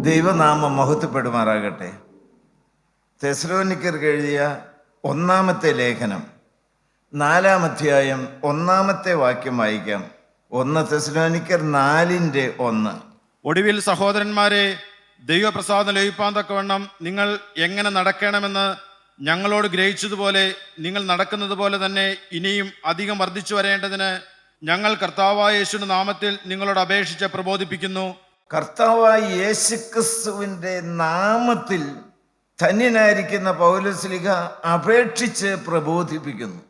ദൈവനാമം മഹത്വപ്പെടുമാറാകട്ടെ. തെസ്സലോനിക്കർക്ക് എഴുതിയ 1-ാമത്തെ ലേഖനം 4-ാം അധ്യായം 1-ാമത്തെ വാക്യം വായിക്കാം. 1 തെസ്സലോനിക്കർ 4:1. ഒടുവിൽ സഹോദരന്മാരെ, ദൈവപ്രസാദം ലഭിപ്പാൻ തക്കവണ്ണം നിങ്ങൾ എങ്ങനെ നടക്കണമെന്ന് ഞങ്ങളോട് ഗ്രഹിച്ചതുപോലെ നിങ്ങൾ നടക്കുന്നത് പോലെ തന്നെ ഇനിയും അധികം വർദ്ധിച്ചു വരേണ്ടതിന് ഞങ്ങൾ കർത്താവായ യേശുവിന്റെ നാമത്തിൽ നിങ്ങളോട് അപേക്ഷിച്ച് പ്രബോധിപ്പിക്കുന്നു. കർത്താവായ യേശുക്രിസ്തുവിൻ്റെ നാമത്തിൽ ധന്യനായിരിക്കുന്ന പൗലോസ്ലീഹ അപേക്ഷിച്ച് പ്രബോധിപ്പിക്കുന്നു.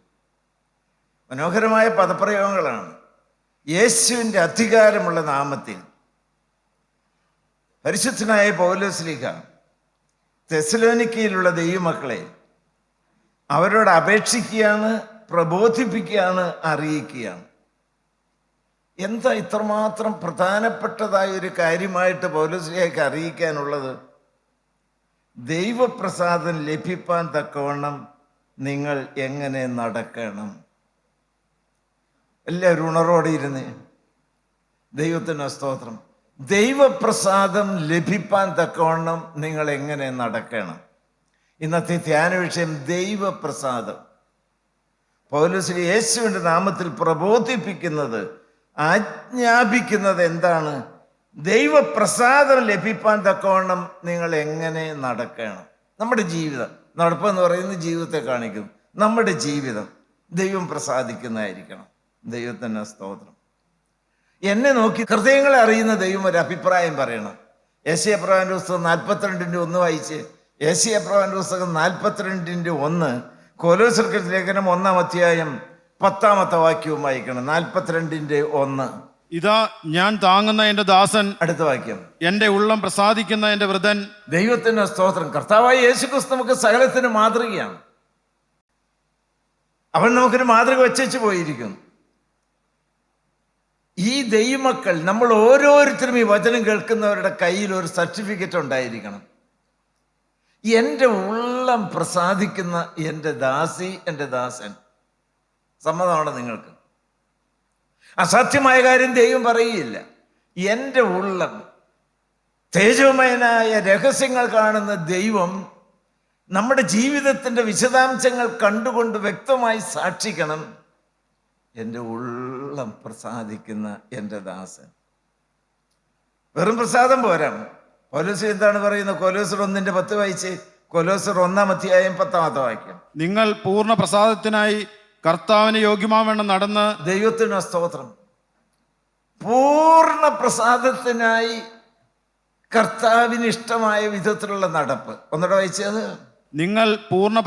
മനോഹരമായ പദപ്രയോഗങ്ങളാണ്. യേശുവിൻ്റെ അധികാരമുള്ള നാമത്തിൽ പരിശുദ്ധനായ പൗലോസ്ലീഹ തെസ്സലോനിക്കയിലുള്ള ദൈവമക്കളെ അവരോട് അപേക്ഷിക്കുകയാണ്, പ്രബോധിപ്പിക്കുകയാണ്, അറിയിക്കുകയാണ്. എന്താ ഇത്രമാത്രം പ്രധാനപ്പെട്ടതായ ഒരു കാര്യമായിട്ട് പൗലോസ്ലീഹയ്ക്ക് അറിയിക്കാനുള്ളത്? ദൈവപ്രസാദം ലഭിപ്പാൻ തക്കവണ്ണം നിങ്ങൾ എങ്ങനെ നടക്കണം. എല്ലാവരും ഉണർവോടെ ഇരുന്ന് ദൈവത്തിന് സ്തോത്രം. ദൈവപ്രസാദം ലഭിപ്പാൻ തക്കവണ്ണം നിങ്ങൾ എങ്ങനെ നടക്കണം. ഇന്നത്തെ ധ്യാന വിഷയം ദൈവപ്രസാദം. പൗലോസ്ലീഹ യേശുവിൻ്റെ നാമത്തിൽ പ്രബോധിപ്പിക്കുന്നത്, ആജ്ഞാപിക്കുന്നത് എന്താണ്? ദൈവപ്രസാദം ലഭിപ്പാൻ തക്കവണ്ണം നിങ്ങൾ എങ്ങനെ നടക്കണം. നമ്മുടെ ജീവിതം, നടപ്പെന്ന് പറയുന്ന ജീവിതത്തെ കാണിക്കും. നമ്മുടെ ജീവിതം ദൈവം പ്രസാദിക്കുന്നതായിരിക്കണം. ദൈവത്തിന് സ്തോത്രം. എന്നെ നോക്കി ഹൃദയങ്ങളെ അറിയുന്ന ദൈവം ഒരു അഭിപ്രായം പറയണം. യെശയ്യാപ്രവാചകന്റെ പുസ്തകം 42:1 വായിച്ച്. യെശയ്യാപ്രവാചകന്റെ പുസ്തകം 42:1, കൊലോസ്യർക്ക് ലേഖനം 1-ാം അധ്യായം 10-ാമത്തെ വാക്യവും വായിക്കണം. 42:1. ഇതാ ഞാൻ താങ്ങുന്ന എന്റെ ദാസൻ, അടുത്ത വാക്യം, എന്റെ ഉള്ളം പ്രസാദിക്കുന്ന എന്റെ വൃതൻ. ദൈവത്തിന്റെ സ്തോത്രം. കർത്താവായ യേശുക്രിസ്തു നമുക്ക് സകലത്തിന് മാതൃകയാണ്. അവൻ നമുക്കൊരു മാതൃക വെച്ചു പോയിരിക്കുന്നു. ഈ ദൈവമക്കൾ, നമ്മൾ ഓരോരുത്തരും ഈ വചനം കേൾക്കുന്നവരുടെ കയ്യിൽ ഒരു സർട്ടിഫിക്കറ്റ് ഉണ്ടായിരിക്കണം. എൻ്റെ ഉള്ളം പ്രസാദിക്കുന്ന എൻ്റെ ദാസി, എൻ്റെ ദാസൻ. സമ്മതമാണ് നിങ്ങൾക്ക്? അസാധ്യമായ കാര്യം ദൈവം പറയുകയില്ല. എൻ്റെ ഉള്ളം, തേജോമയനായ രഹസ്യങ്ങൾ കാണുന്ന ദൈവം നമ്മുടെ ജീവിതത്തിൻ്റെ വിശദാംശങ്ങൾ കണ്ടുകൊണ്ട് വ്യക്തമായി സാക്ഷിക്കണം. എൻ്റെ ഉള്ളം പ്രസാദിക്കുന്ന എൻ്റെ ദാസൻ. വെറും പ്രസാദം പോരാ. കൊലോസ്യർ എന്താണ് പറയുന്നത്? കൊലോസ്യർ 1:10 വായിച്ച്. കൊലോസ്യർ 1-ാം അധ്യായം 10-ാമത്തെ വാക്യം. നിങ്ങൾ പൂർണ്ണ പ്രസാദത്തിനായി കർത്താവിന് യോഗ്യമാവണ്ണം നടന്ന്. ദൈവത്തിന് സ്തോത്രം. പൂർണ്ണ പ്രസാദത്തിനായി കർത്താവിന് ഇഷ്ടമായ വിധത്തിലുള്ള നടപ്പ്. ഒന്നുകൂടെ വായിച്ചത്. നിങ്ങൾ പൂർണ്ണ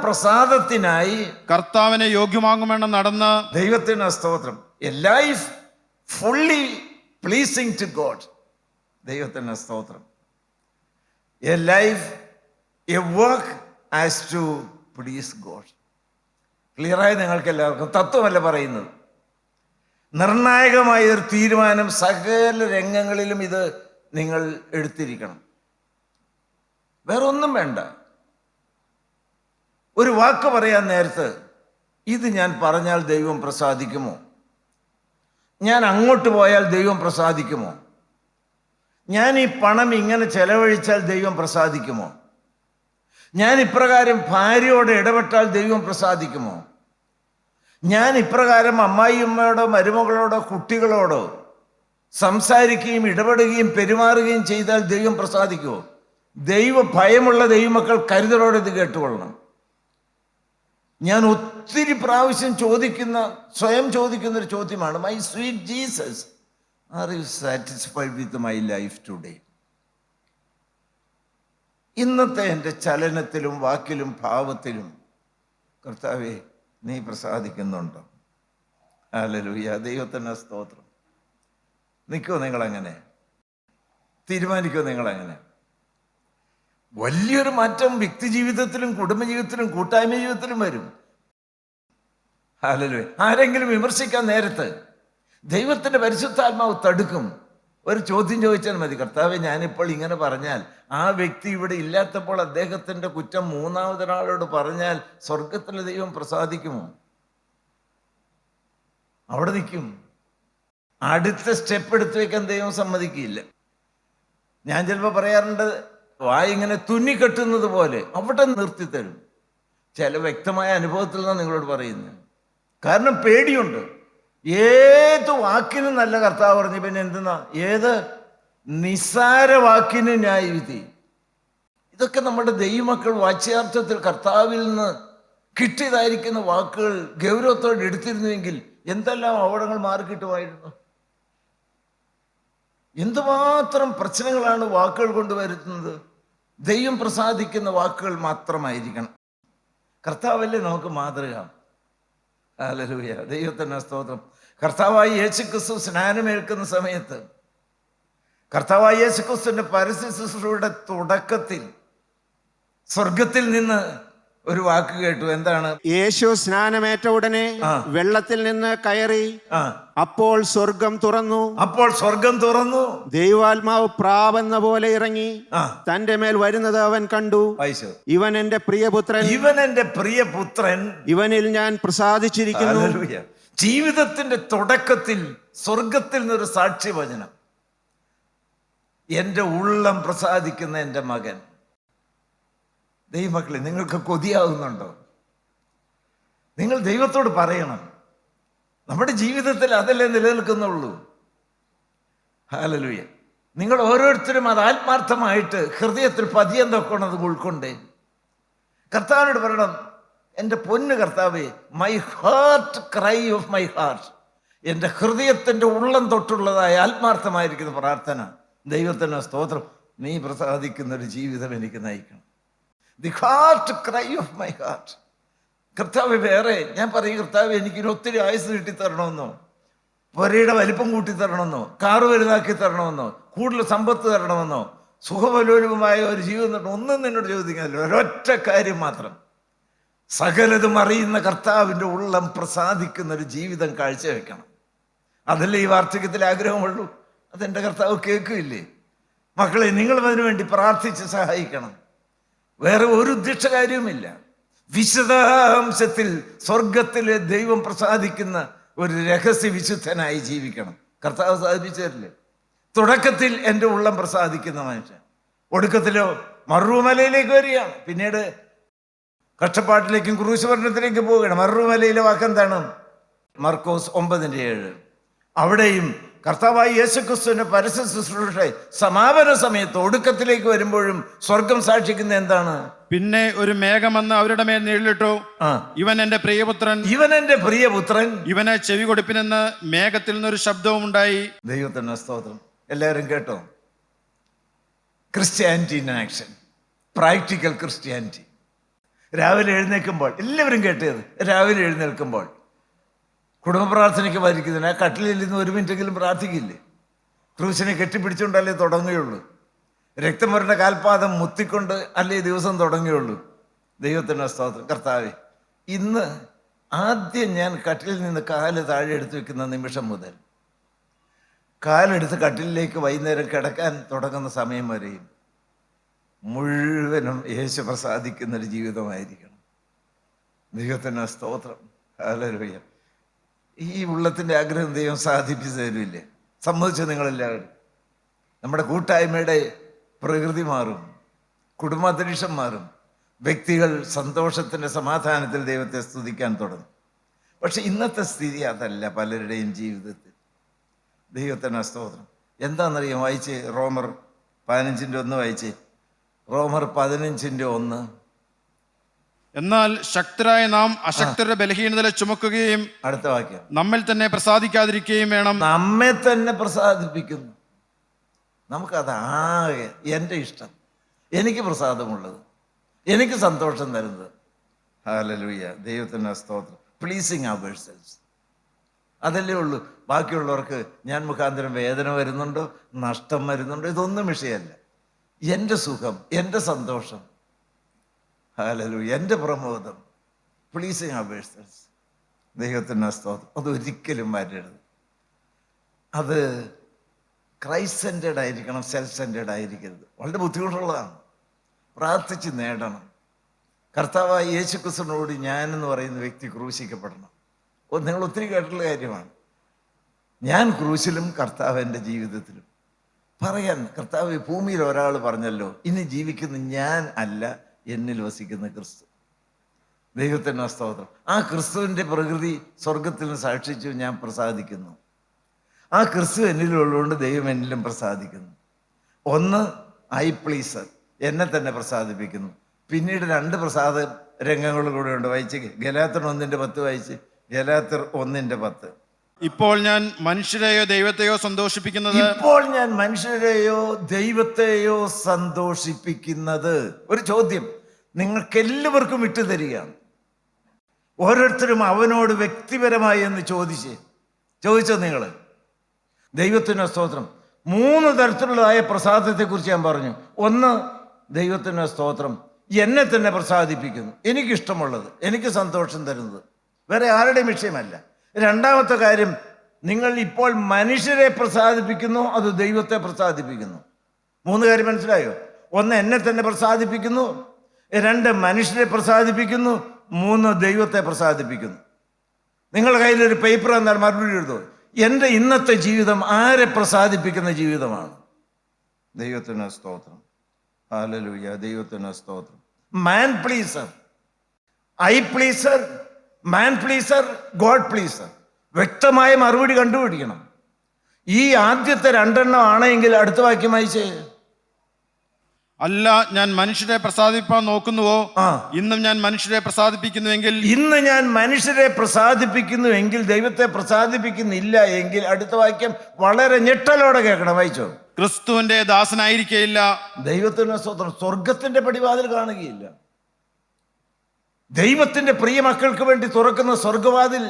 പ്രസാദത്തിനായി കർത്താവിനെ യോഗ്യമാകുമെണ്ണം നടന്ന്. ദൈവത്തിന് സ്തോത്രം. A life fully pleasing to God. ദൈവത്തിന് സ്തോത്രം. A life, a work as to please God. ക്ലിയറായി നിങ്ങൾക്ക് എല്ലാവർക്കും? തത്വമല്ല പറയുന്നത്, നിർണായകമായ ഒരു തീരുമാനം. സകല രംഗങ്ങളിലും ഇത് നിങ്ങൾ എടുത്തിരിക്കണം. വേറെ ഒന്നും വേണ്ട. ഒരു വാക്ക് പറയാൻ നേരത്ത്, ഇത് ഞാൻ പറഞ്ഞാൽ ദൈവം പ്രസാദിക്കുമോ? ഞാൻ അങ്ങോട്ട് പോയാൽ ദൈവം പ്രസാദിക്കുമോ? ഞാൻ ഈ പണം ഇങ്ങനെ ചെലവഴിച്ചാൽ ദൈവം പ്രസാദിക്കുമോ? ഞാൻ ഇപ്രകാരം ഭാര്യയോട് ഇടപെട്ടാൽ ദൈവം പ്രസാദിക്കുമോ? ഞാൻ ഇപ്രകാരം അമ്മായിയമ്മയോടോ മരുമകളോടോ കുട്ടികളോടോ സംസാരിക്കുകയും ഇടപെടുകയും പെരുമാറുകയും ചെയ്താൽ ദൈവം പ്രസാദിക്കുമോ? ദൈവ ഭയമുള്ള ദൈവമക്കൾ കരുതലോടെ ഇത് കേട്ടുകൊള്ളണം. ഞാൻ ഒത്തിരി പ്രാവശ്യം സ്വയം ചോദിക്കുന്ന ഒരു ചോദ്യമാണ്, my sweet Jesus, are you satisfied with my life today? ഇന്നത്തെ എൻ്റെ ചലനത്തിലും വാക്കിലും ഭാവത്തിലും കർത്താവേ നീ പ്രസാദിക്കുന്നുണ്ടോ? ഹല്ലേലൂയ. ദൈവത്തിന് സ്തോത്രം. നിൽക്കുമോ നിങ്ങളങ്ങനെ? തീരുമാനിക്കുമോ നിങ്ങളങ്ങനെ? വലിയൊരു മാറ്റം വ്യക്തി ജീവിതത്തിലും കുടുംബജീവിതത്തിലും കൂട്ടായ്മ ജീവിതത്തിലും വരും. ഹല്ലേലൂയ. ആരെങ്കിലും വിമർശിക്കാൻ നേരത്ത് ദൈവത്തിൻ്റെ പരിശുദ്ധാത്മാവ് തടുക്കും. ഒരു ചോദ്യം ചോദിച്ചാൽ മതി, കർത്താവേ ഞാനിപ്പോൾ ഇങ്ങനെ പറഞ്ഞാൽ, ആ വ്യക്തി ഇവിടെ ഇല്ലാത്തപ്പോൾ അദ്ദേഹത്തിൻ്റെ കുറ്റം മൂന്നാമതൊരാളോട് പറഞ്ഞാൽ സ്വർഗത്തിലെ ദൈവം പ്രസാദിക്കുമോ? അവിടെ നിൽക്കും. അടുത്ത സ്റ്റെപ്പ് എടുത്തു വെക്കാൻ ദൈവം സമ്മതിക്കില്ല. ഞാൻ ചിലപ്പോൾ പറയാറുണ്ട്, വായിങ്ങനെ തുന്നിക്കെട്ടുന്നത് പോലെ അവിടെ നിർത്തിത്തരും. ചില വ്യക്തമായ അനുഭവത്തിൽ നിന്നാണ് നിങ്ങളോട് പറയുന്നത്. കാരണം പേടിയുണ്ട്. ഏത് വാക്കിനും നല്ല കർത്താവ് പറഞ്ഞു, പിന്നെ എന്തെന്നാ, ഏത് നിസ്സാര വാക്കിന് ന്യായവിധി. ഇതൊക്കെ നമ്മുടെ ദൈവമക്കൾ വാച്യാർത്ഥത്തിൽ കർത്താവിൽ നിന്ന് കിട്ടിയതായിരിക്കുന്ന വാക്കുകൾ ഗൗരവത്തോടെ എടുത്തിരുന്നുവെങ്കിൽ എന്തെല്ലാം അപകടങ്ങൾ മാറിക്കിട്ടുമായിരുന്നു. എന്തുമാത്രം പ്രശ്നങ്ങളാണ് വാക്കുകൾ കൊണ്ടുവരുന്നത്. ദൈവം പ്രസാദിക്കുന്ന വാക്കുകൾ മാത്രമായിരിക്കണം. കർത്താവല്ലേ നമുക്ക് മാതൃക. ഹല്ലേലൂയ, ദൈവത്തിന് സ്തോത്രം. കർത്താവായി യേശുക്രിസ്തു സ്നാനമേൽക്കുന്ന സമയത്ത്, കർത്താവായി യേശുക്രിസ്തുവിന്റെ പരസ്യ ശുശ്രൂഷയുടെ തുടക്കത്തിൽ സ്വർഗത്തിൽ നിന്ന് ഒരു വാക്ക് കേട്ടു. എന്താണ്? യേശു സ്നാനമേറ്റ ഉടനെ വെള്ളത്തിൽ നിന്ന് കയറി. അപ്പോൾ സ്വർഗം തുറന്നു. അപ്പോൾ സ്വർഗം തുറന്നു. ദൈവാത്മാവ് പ്രാവെന്ന പോലെ ഇറങ്ങി തന്റെ മേൽ വരുന്നത് അവൻ കണ്ടു. ഇവൻ എന്റെ പ്രിയപുത്രൻ, ഇവൻ എന്റെ പ്രിയപുത്രൻ, ഇവനിൽ ഞാൻ പ്രസാദിച്ചിരിക്കുന്നു. ഹല്ലേലൂയ. ജീവിതത്തിന്റെ തുടക്കത്തിൽ സ്വർഗത്തിൽ നിന്നൊരു സാക്ഷ്യവചനം, എന്റെ ഉള്ളം പ്രസാദിക്കുന്ന എന്റെ മകൻ. ദൈവമക്കളെ, നിങ്ങൾക്ക് കൊതിയാവുന്നുണ്ടോ? നിങ്ങൾ ദൈവത്തോട് പറയണം. നമ്മുടെ ജീവിതത്തിൽ അതല്ലേ നിലനിൽക്കുന്നുള്ളൂ. ഹല്ലേലൂയ. നിങ്ങൾ ഓരോരുത്തരും അത് ആത്മാർത്ഥമായിട്ട് ഹൃദയത്തിൽ പതിയം തൊക്കണത് ഉൾക്കൊണ്ടേ കർത്താവിനോട് പറയണം, എൻ്റെ പൊന്നു കർത്താവേ, my heart cry of my heart, എൻ്റെ ഹൃദയത്തിൻ്റെ ഉള്ളം തൊട്ടുള്ളതായ ആത്മാർത്ഥമായിരിക്കുന്ന പ്രാർത്ഥന. ദൈവത്തിന് സ്തോത്രം, നീ പ്രസാദിക്കുന്ന ഒരു ജീവിതം എനിക്ക് നയിക്കണം. The heart cry of my heart. കർത്താവ് വേറെ ഞാൻ പറയും, കർത്താവ് എനിക്കൊരു ഒത്തിരി ആയുസ് കിട്ടിത്തരണമെന്നോ, പുരയുടെ വലിപ്പം കൂട്ടിത്തരണമെന്നോ, കാറ് വലുതാക്കി തരണമെന്നോ, കൂടുതൽ സമ്പത്ത് തരണമെന്നോ, സുഖബലോലുപമായ ഒരു ജീവിതം ഒന്നും നിന്നോട് ചോദിക്കുന്നില്ല. ഒരൊറ്റ കാര്യം മാത്രം, സകലതും അറിയുന്ന കർത്താവിൻ്റെ ഉള്ളം പ്രസാദിക്കുന്ന ഒരു ജീവിതം കാഴ്ചവെക്കണം. അതല്ലേ ഈ വാർദ്ധക്യത്തിൽ ആഗ്രഹമുള്ളൂ. അതെൻ്റെ കർത്താവ് കേൾക്കില്ലേ? മക്കളെ, നിങ്ങളും അതിനു വേണ്ടി പ്രാർത്ഥിച്ച് സഹായിക്കണം. വേറെ ഒരു ഉദ്ദേശ കാര്യവുമില്ല. വിശദാംശത്തിൽ സ്വർഗത്തിലെ ദൈവം പ്രസാദിക്കുന്ന ഒരു രഹസ്യ വിശുദ്ധനായി ജീവിക്കണം. കർത്താവ് സാധിപ്പിച്ചു തരില്ലേ? തുടക്കത്തിൽ എൻ്റെ ഉള്ളം പ്രസാദിക്കുന്ന മനുഷ്യൻ, ഒടുക്കത്തിലോ മറുമലയിലേക്ക് വരികയാണ്. പിന്നീട് കഷ്ടപ്പാട്ടിലേക്കും ക്രൂശമരണത്തിലേക്കും പോവുകയാണ്. മറുമലയിലെ വാക്കെന്താണ്? മർക്കോസ് 9:7. അവിടെയും കർത്താവായി യേശുക്രിസ്തുവിന്റെ പരസ്യ ശുശ്രൂഷ സമാപന സമയത്ത് ഒടുക്കത്തിലേക്ക് വരുമ്പോഴും സ്വർഗം സാക്ഷിക്കുന്ന എന്താണ്? പിന്നെ ഒരു മേഘം വന്ന് അവരുടെ മേൽ നീളിട്ടു. ഇവൻ എന്റെ പ്രിയപുത്രൻ, ഇവൻ എന്റെ പ്രിയപുത്രൻ, ഇവനെ ചെവി കൊടുപ്പിനെന്ന് മേഘത്തിൽ നിന്നൊരു ശബ്ദവും ഉണ്ടായി. ദൈവത്തിന് സ്തോത്രം. എല്ലാവരും കേട്ടോ? Christianity in action, practical Christianity. രാവിലെ എഴുന്നേൽക്കുമ്പോൾ എല്ലാവരും കേട്ടത്, രാവിലെ എഴുന്നേൽക്കുമ്പോൾ കുടുംബ പ്രാർത്ഥനയ്ക്ക് വരിക്കുന്നതിന് ആ കട്ടിലിൽ നിന്ന് 1 മിനിറ്റെങ്കിലും പ്രാർത്ഥിക്കില്ലേ? ക്രൂശിനെ കെട്ടിപ്പിടിച്ചുകൊണ്ടല്ലേ തുടങ്ങുകയുള്ളൂ. രക്തം വരേണ്ട കാൽപാദം മുത്തിക്കൊണ്ട് അല്ലേ ദിവസം തുടങ്ങുകയുള്ളൂ. ദൈവത്തിൻ്റെ സ്തോത്രം. കർത്താവേ, ഇന്ന് ആദ്യം ഞാൻ കട്ടിലിൽ നിന്ന് കാല് താഴെ എടുത്ത് വെക്കുന്ന നിമിഷം മുതൽ കാലെടുത്ത് കട്ടിലിലേക്ക് വൈകുന്നേരം കിടക്കാൻ തുടങ്ങുന്ന സമയം വരെയും മുഴുവനും യേശു പ്രസാദിക്കുന്നൊരു ജീവിതമായിരിക്കണം. ദൈവത്തിൻ്റെ സ്തോത്രം. ഹല്ലേലൂയ. ഈ ഉള്ളത്തിൻ്റെ ആഗ്രഹം ദൈവം സാധിപ്പിച്ചു തരില്ലേ? സമ്മതിച്ചു നിങ്ങളെല്ലാവരും? നമ്മുടെ കൂട്ടായ്മയുടെ പ്രകൃതി മാറും, കുടുംബാന്തരീക്ഷം മാറും, വ്യക്തികൾ സന്തോഷത്തിൻ്റെ സമാധാനത്തിൽ ദൈവത്തെ സ്തുതിക്കാൻ തുടങ്ങും. പക്ഷെ ഇന്നത്തെ സ്ഥിതി അതല്ല പലരുടെയും ജീവിതത്തിൽ. ദൈവത്തിന് സ്തോത്രം. എന്താണെന്നറിയാം? വായിച്ച് റോമർ 15:1 വായിച്ച്. റോമർ 15:1. എന്നാൽ ശക്തരായ നാം അശക്തരുടെ ബലഹീനതയെ ചുമക്കുകയും അടുത്ത വാക്യം, നമ്മിൽ തന്നെ പ്രസാദിക്കാതിരിക്കുകയും വേണം. നമ്മെ തന്നെ പ്രസാദിപ്പിക്കുന്നു. നമുക്കതാകെ എൻ്റെ ഇഷ്ടം, എനിക്ക് പ്രസാദമുള്ളത്, എനിക്ക് സന്തോഷം തരുന്നത്. ഹല്ലേലൂയ. ദൈവത്തിൻ്റെ സ്തോത്രം. പ്ലീസിങ് അവേഴ്സെൽസ്, അതല്ലേ ഉള്ളൂ. ബാക്കിയുള്ളവർക്ക് ഞാൻ മുഖാന്തരം വേദന വരുന്നുണ്ടോ, നഷ്ടം വരുന്നുണ്ടോ, ഇതൊന്നും വിഷയമല്ല. എൻ്റെ സുഖം, എൻ്റെ സന്തോഷം, ഹല്ലേലൂയ, എൻ്റെ പ്രമോദം, പ്ലീസിങ് അവേഴ്സെൽസ്. ദൈവത്തിൻ്റെ സ്തോത്രം. അതൊരിക്കലും മാറ്റരുത്. അത് ക്രൈസ്റ്റ് സെൻറ്റേഡ് ആയിരിക്കണം, സെൽഫ് സെൻറ്റേഡ് ആയിരിക്കരുത്. വളരെ ബുദ്ധിമുട്ടുള്ളതാണ്. പ്രാർത്ഥിച്ച് നേടണം. കർത്താവായ യേശുക്രിസ്തുവിനോട് ഞാനെന്ന് പറയുന്ന വ്യക്തി ക്രൂശിക്കപ്പെടണം. നിങ്ങൾ ഒത്തിരി കേട്ടിട്ടുള്ള കാര്യമാണ്. ഞാൻ ക്രൂശിലും കർത്താവ് എൻ്റെ ജീവിതത്തിലും. പറയാൻ കർത്താവ് ഭൂമിയിൽ ഒരാൾ പറഞ്ഞല്ലോ, ഇനി ജീവിക്കുന്ന ഞാൻ അല്ല, എന്നിൽ വസിക്കുന്ന ക്രിസ്തു. ദൈവത്തിന് സ്തോത്രം. ആ ക്രിസ്തുവിൻ്റെ പ്രകൃതി സ്വർഗത്തിൽ നിന്ന് സാക്ഷിച്ചു ഞാൻ പ്രസാദിക്കുന്നു. ആ ക്രിസ്തു എന്നിലുള്ളതുകൊണ്ട് ദൈവം എന്നിലും പ്രസാദിക്കുന്നു. ഒന്ന്, ഐ പ്ലീസർ, എന്നെ തന്നെ പ്രസാദിപ്പിക്കുന്നു. പിന്നീട് 2 പ്രസാദ രംഗങ്ങളും കൂടെ ഉണ്ട്. വായിച്ച് ഗലാത്യർ 1:10 വായിച്ച്. ഗലാത്യർ 1:10. ഇപ്പോൾ ഞാൻ മനുഷ്യരെയോ ദൈവത്തെയോ സന്തോഷിപ്പിക്കുന്നത് ഇപ്പോൾ ഞാൻ മനുഷ്യരെയോ ദൈവത്തെയോ സന്തോഷിപ്പിക്കുന്നത്. ഒരു ചോദ്യം നിങ്ങൾക്കെല്ലാവർക്കും വിട്ടു തരികയാണ്. ഓരോരുത്തരും അവനോട് വ്യക്തിപരമായി എന്ന് ചോദിച്ചോ നിങ്ങൾ? ദൈവത്തിന് സ്തോത്രം. 3 തരത്തിലുള്ളതായ പ്രസാദത്തെക്കുറിച്ച് ഞാൻ പറഞ്ഞു. ഒന്ന്, ദൈവത്തിന് സ്തോത്രം എന്നെ തന്നെ പ്രസാദിപ്പിക്കുന്നു, എനിക്കിഷ്ടമുള്ളത്, എനിക്ക് സന്തോഷം തരുന്നത്, വേറെ ആരുടെയും വിഷയമല്ല. രണ്ടാമത്തെ കാര്യം, നിങ്ങൾ ഇപ്പോൾ മനുഷ്യരെ പ്രസാദിപ്പിക്കുന്നു, അത് ദൈവത്തെ പ്രസാദിപ്പിക്കുന്നു. 3 കാര്യം മനസ്സിലായോ? 1, എന്നെ തന്നെ പ്രസാദിപ്പിക്കുന്നു. 2, മനുഷ്യരെ പ്രസാദിപ്പിക്കുന്നു. 3, ദൈവത്തെ പ്രസാദിപ്പിക്കുന്നു. നിങ്ങളുടെ കയ്യിലൊരു പേപ്പർ എന്നാൽ മറുപടി എഴുതോ, എൻ്റെ ഇന്നത്തെ ജീവിതം ആരെ പ്രസാദിപ്പിക്കുന്ന ജീവിതമാണ്? ദൈവത്തിന് സ്തോത്രം. ഹല്ലേലൂയ. ദൈവത്തിന് സ്തോത്രം. Man pleaser, eye pleaser, man pleaser, God pleaser. വ്യക്തമായ മറുപടി കണ്ടുപിടിക്കണം. ഈ ആദ്യത്തെ 2 ആണെങ്കിൽ അടുത്ത വാക്യം വായിച്ചേ. അല്ല, ഞാൻ മനുഷ്യരെ പ്രസാദിപ്പാൻ നോക്കുന്നുവോ? ഇന്നും ഞാൻ മനുഷ്യരെ പ്രസാദിപ്പിക്കുന്നുവെങ്കിൽ ഇന്ന് ഞാൻ മനുഷ്യരെ പ്രസാദിപ്പിക്കുന്നുവെങ്കിൽ ദൈവത്തെ പ്രസാദിപ്പിക്കുന്നില്ല എങ്കിൽ അടുത്ത വാക്യം വളരെ ഞെട്ടലോടെ കേൾക്കണം. വായിച്ചോ. ക്രിസ്തുവിന്റെ ദാസനായിരിക്കയില്ല. ദൈവത്തിന് സ്തോത്രം. സ്വർഗത്തിന്റെ പടിവാതിൽ കാണുകയില്ല. ദൈവത്തിന്റെ പ്രിയ മക്കൾക്ക് വേണ്ടി തുറക്കുന്ന സ്വർഗവാതിൽ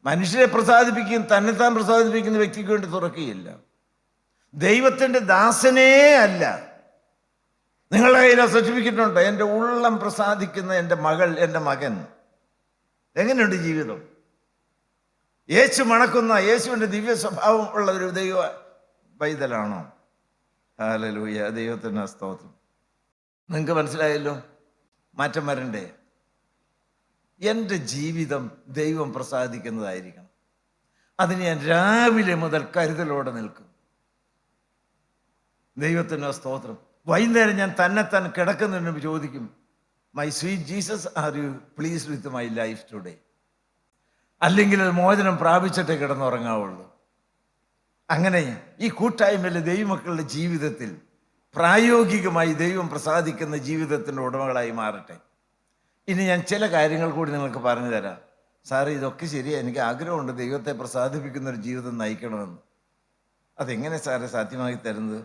മനുഷ്യരെ പ്രസാദിപ്പിക്കും, തന്നെത്താൻ പ്രസാദിപ്പിക്കുന്ന വ്യക്തിക്ക് വേണ്ടി തുറക്കുകയില്ല. ദൈവത്തിന്റെ ദാസനേ അല്ല. നിങ്ങളുടെ കയ്യിൽ സർട്ടിഫിക്കറ്റ് ഉണ്ട്, എൻ്റെ ഉള്ളം പ്രസാദിക്കുന്ന എൻ്റെ മകൾ, എൻ്റെ മകൻ. എങ്ങനെയുണ്ട് ജീവിതം? യേശു മണക്കുന്ന, യേശുവിൻ്റെ ദിവ്യ സ്വഭാവം ഉള്ള ഒരു ദൈവ പൈതലാണോ? ഹല്ലേലൂയ. ദൈവത്തിന് സ്തോത്രം. നിങ്ങൾക്ക് മനസ്സിലായല്ലോ, മാറ്റം വരണ്ടേ? എൻ്റെ ജീവിതം ദൈവം പ്രസാദിക്കുന്നതായിരിക്കണം. അതിന് ഞാൻ രാവിലെ മുതൽ കരുതലോടെ നിൽക്കും. ദൈവത്തിന് സ്തോത്രം. വൈകുന്നേരം ഞാൻ തന്നെത്താൻ കിടക്കുന്നതിന് ചോദിക്കും, my sweet Jesus, are you pleased with my life today? അല്ലെങ്കിൽ അത് മോചനം പ്രാപിച്ചിട്ടേ കിടന്നുറങ്ങാവുള്ളൂ. അങ്ങനെ ഈ കൂട്ടായ്മയിൽ ദൈവമക്കളുടെ ജീവിതത്തിൽ പ്രായോഗികമായി ദൈവം പ്രസാദിക്കുന്ന ജീവിതത്തിൻ്റെ ഉടമകളായി മാറട്ടെ. ഇനി ഞാൻ ചില കാര്യങ്ങൾ കൂടി നിങ്ങൾക്ക് പറഞ്ഞു തരാം. സാറ് ഇതൊക്കെ ശരിയാണ്, എനിക്ക് ആഗ്രഹമുണ്ട് ദൈവത്തെ പ്രസാദിപ്പിക്കുന്ന ഒരു ജീവിതം നയിക്കണമെന്ന്. അതെങ്ങനെ സാറെ സാധ്യമാക്കി തരുന്നത്?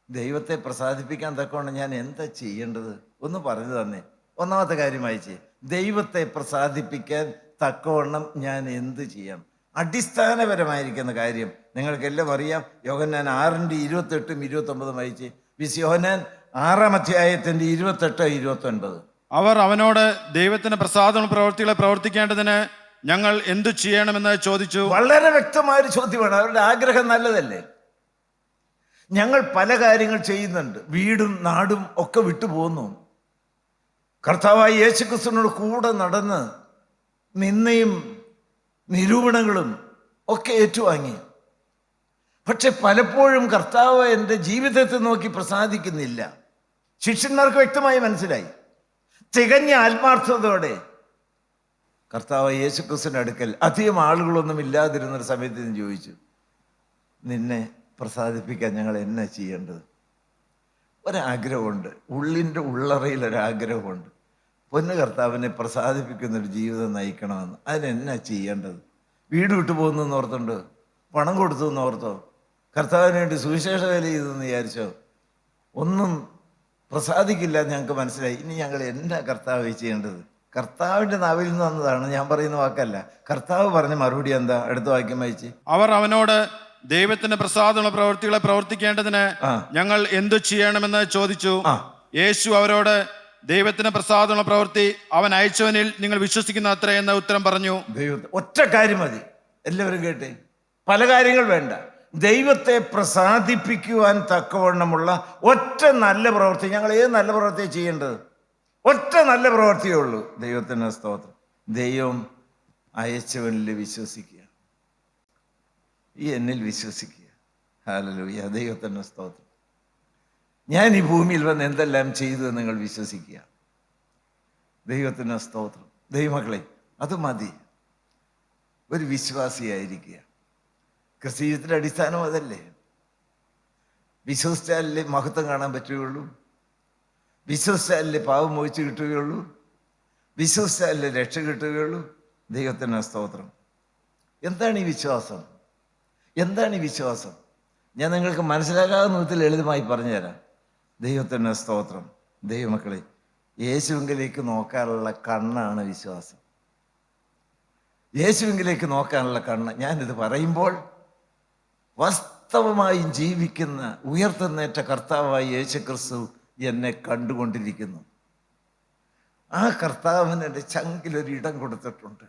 ദൈവത്തെ പ്രസാദിപ്പിക്കാൻ തക്കവണ്ണം ഞാൻ എന്താ ചെയ്യേണ്ടത്? ഒന്ന് പറഞ്ഞു തന്നെ. ഒന്നാമത്തെ കാര്യം വായിച്ചേ. ദൈവത്തെ പ്രസാദിപ്പിക്കാൻ തക്കവണ്ണം ഞാൻ എന്ത് ചെയ്യണം? അടിസ്ഥാനപരമായിരിക്കുന്ന കാര്യം നിങ്ങൾക്കെല്ലാം അറിയാം. യോഹന്നാൻ 6:28-29 വായിച്ചേ. യോഹന്നാൻ 6-ാം അധ്യായത്തിന്റെ 28-29. അവർ അവനോട് ദൈവത്തിന് പ്രസാദമുള്ള പ്രവൃത്തികളെ പ്രവർത്തിക്കേണ്ടതിന് ഞങ്ങൾ എന്തു ചെയ്യണമെന്ന് ചോദിച്ചു. വളരെ വ്യക്തമായൊരു ചോദ്യമാണ്. അവരുടെ ആഗ്രഹം നല്ലതല്ലേ? ഞങ്ങൾ പല കാര്യങ്ങൾ ചെയ്യുന്നുണ്ട്, വീടും നാടും ഒക്കെ വിട്ടുപോകുന്നു. കർത്താവായ യേശുക്രിസ്തുവിനോട് കൂടെ നടന്ന് നിന്നയും നിരൂപണങ്ങളും ഒക്കെ ഏറ്റുവാങ്ങി. പക്ഷെ പലപ്പോഴും കർത്താവ് എൻ്റെ ജീവിതത്തെ നോക്കി പ്രസാദിക്കുന്നില്ല. ശിഷ്യന്മാർക്ക് വ്യക്തമായി മനസ്സിലായി. തികഞ്ഞ ആത്മാർത്ഥതയോടെ കർത്താവ് യേശുക്രിസ്തുവിന്റെ അടുക്കൽ അധികം ആളുകളൊന്നും ഇല്ലാതിരുന്നൊരു സമയത്ത് ഞാൻ ചോദിച്ചു, നിന്നെ പ്രസാദിപ്പിക്കാൻ ഞങ്ങൾ എന്നാ ചെയ്യേണ്ടത്? ഒരാഗ്രഹമുണ്ട്, ഉള്ളിൻ്റെ ഉള്ളറയിൽ ഒരാഗ്രഹമുണ്ട്. പൊന്നു കർത്താവിനെ പ്രസാദിപ്പിക്കുന്നൊരു ജീവിതം നയിക്കണമെന്ന്. അതിനെന്നാ ചെയ്യേണ്ടത്? വീട് വിട്ടു പോകുന്നെന്ന് ഓർത്തുണ്ട്, പണം കൊടുത്തു എന്ന് ഓർത്തോ, കർത്താവിന് വേണ്ടി സുവിശേഷ വേല ചെയ്തെന്ന് വിചാരിച്ചോ, ഒന്നും പ്രസാദിക്കില്ല. ഞങ്ങൾക്ക് മനസ്സിലായി. ഇനി ഞങ്ങൾ എന്നാ കർത്താവ് ചെയ്യേണ്ടത്? കർത്താവിൻ്റെ നാവിൽ നിന്ന് വന്നതാണ്, ഞാൻ പറയുന്ന വാക്കല്ല. കർത്താവ് പറഞ്ഞ മറുപടി എന്താ? അടുത്ത വാക്യം വായിച്ച്. അവർ അവനോട് ദൈവത്തിന് പ്രസാദമുള്ള പ്രവൃത്തികളെ പ്രവർത്തിക്കേണ്ടതിന് ഞങ്ങൾ എന്തു ചെയ്യണമെന്ന് ചോദിച്ചു. യേശു അവരോട്, ദൈവത്തിന് പ്രസാദമുള്ള പ്രവൃത്തി അവൻ അയച്ചവനിൽ നിങ്ങൾ വിശ്വസിക്കുന്ന അത്ര എന്ന ഉത്തരം പറഞ്ഞു. ഒറ്റ കാര്യം മതി, എല്ലാവരും കേട്ടെ. പല കാര്യങ്ങൾ വേണ്ട. ദൈവത്തെ പ്രസാദിപ്പിക്കുവാൻ തക്കവണ്ണമുള്ള ഒറ്റ നല്ല പ്രവൃത്തി. ഞങ്ങൾ ഏത് നല്ല പ്രവൃത്തിയാണ് ചെയ്യേണ്ടത്? ഒറ്റ നല്ല പ്രവൃത്തിയേ ഉള്ളൂ. ദൈവത്തിന് സ്തോത്രം. ദൈവം അയച്ചവനിൽ വിശ്വസിക്കുക, ഈ എന്നിൽ വിശ്വസിക്കുക. ഹല്ലേലൂയ, ദൈവത്തിന് സ്തോത്രം. ഞാൻ ഈ ഭൂമിയിൽ വന്ന് എന്തെല്ലാം ചെയ്തു എന്ന് നിങ്ങൾ വിശ്വസിക്കുക. ദൈവത്തിന് സ്തോത്രം. ദൈവമക്കളെ, അത് മതി. ഒരു വിശ്വാസിയായിരിക്കുക. ക്രിസ്തീയത്തിൻ്റെ അടിസ്ഥാനം അതല്ലേ? വിശ്വസിച്ചാലല്ലേ മഹത്വം കാണാൻ പറ്റുകയുള്ളൂ. വിശ്വസിച്ചാലല്ലേ പാപം മോചിച്ച് കിട്ടുകയുള്ളൂ. വിശ്വസിച്ചാലല്ലേ രക്ഷ കിട്ടുകയുള്ളൂ. ദൈവത്തിന് സ്തോത്രം. എന്താണ് ഈ വിശ്വാസം? എന്താണ് ഈ വിശ്വാസം? ഞാൻ നിങ്ങൾക്ക് മനസ്സിലാകാവുന്ന വിധത്തിൽ ലളിതമായി പറഞ്ഞുതരാം. ദൈവത്തിന് സ്തോത്രം. ദൈവമക്കളെ, യേശുവിലേക്ക് നോക്കാനുള്ള കണ്ണാണ് വിശ്വാസം. യേശുവിലേക്ക് നോക്കാനുള്ള കണ്ണ്. ഞാനിത് പറയുമ്പോൾ വാസ്തവമായും ജീവിക്കുന്ന ഉയർത്തെന്നേറ്റ കർത്താവായ യേശു ക്രിസ്തു എന്നെ കണ്ടുകൊണ്ടിരിക്കുന്നു. ആ കർത്താവിന് എൻ്റെ ചങ്കിലൊരിടം കൊടുത്തിട്ടുണ്ട്.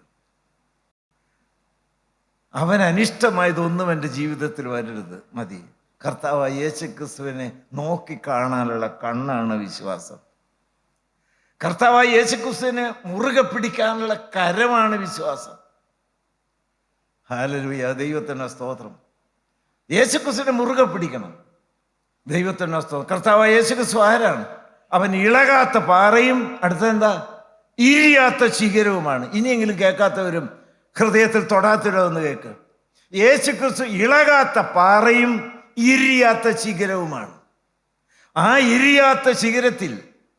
അവൻ അനിഷ്ടമായതൊന്നും എൻ്റെ ജീവിതത്തിൽ വരരുത്. മതി. കർത്താവായ യേശു ക്രിസ്തുവിനെ നോക്കി കാണാനുള്ള കണ്ണാണ് വിശ്വാസം. കർത്താവായ യേശു ക്രിസ്തുവിനെ മുറുകെ പിടിക്കാനുള്ള കരമാണ് വിശ്വാസം. ഹല്ലേലൂയ, ദൈവത്തിന് സ്തോത്രം. യേശു ക്രിസ്തുവിനെ മുറുകെ പിടിക്കണം. ദൈവത്തിന് സ്തോത്രം. കർത്താവായ യേശു ക്രിസ്തു ആരാണ്? അവൻ ഇളകാത്ത പാറയും അടുത്തെന്താ? ഇരിയാത്ത ശിഖരവുമാണ്. ഇനിയെങ്കിലും കേൾക്കാത്തവരും ഹൃദയത്തിൽ തൊടാത്തിടവെന്ന് കേൾക്ക്. യേശു ക്രിസ്തു ഇളകാത്ത പാറയും ഇരിയാത്ത ശിഖരവുമാണ്. ആ ഇരിയാത്ത ശിഖരത്തിൽ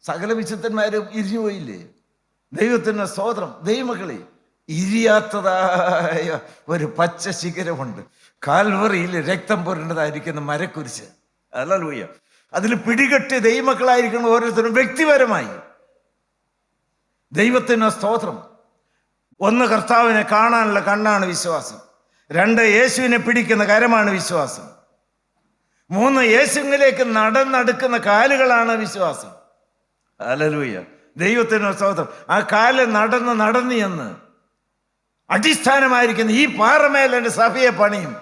സകല വിശുദ്ധന്മാരും ഇരിഞ്ഞുപോയില്ലേ? ദൈവത്തിന് സ്തോത്രം. ദൈവമക്കളെ, ഇരിയാത്തതായ ഒരു പച്ച ശിഖരമുണ്ട്. കാൽവറിയിൽ രക്തം പുരണ്ടതായിരിക്കുന്ന മരക്കുരിശ്. ഹല്ലേലൂയ. അതിൽ പിടികെട്ടി ദൈവമക്കളായിരിക്കണം ഓരോരുത്തരും വ്യക്തിപരമായി. ദൈവത്തിന് സ്തോത്രം. ഒന്ന്, കർത്താവിനെ കാണാനുള്ള കണ്ണാണ് വിശ്വാസം. രണ്ട്, യേശുവിനെ പിടിക്കുന്ന കരമാണ് വിശ്വാസം. മൂന്ന്, യേശുവിലേക്ക് നടന്നെടുക്കുന്ന കാലുകളാണ് വിശ്വാസം. ഹല്ലേലൂയ, ദൈവത്തിന് സ്തോത്രം. ആ കാല് നടന്ന് എന്ന് അടിസ്ഥാനമായിരിക്കുന്ന ഈ പാറമേൽ എൻ്റെ സഭയെ പണിയും.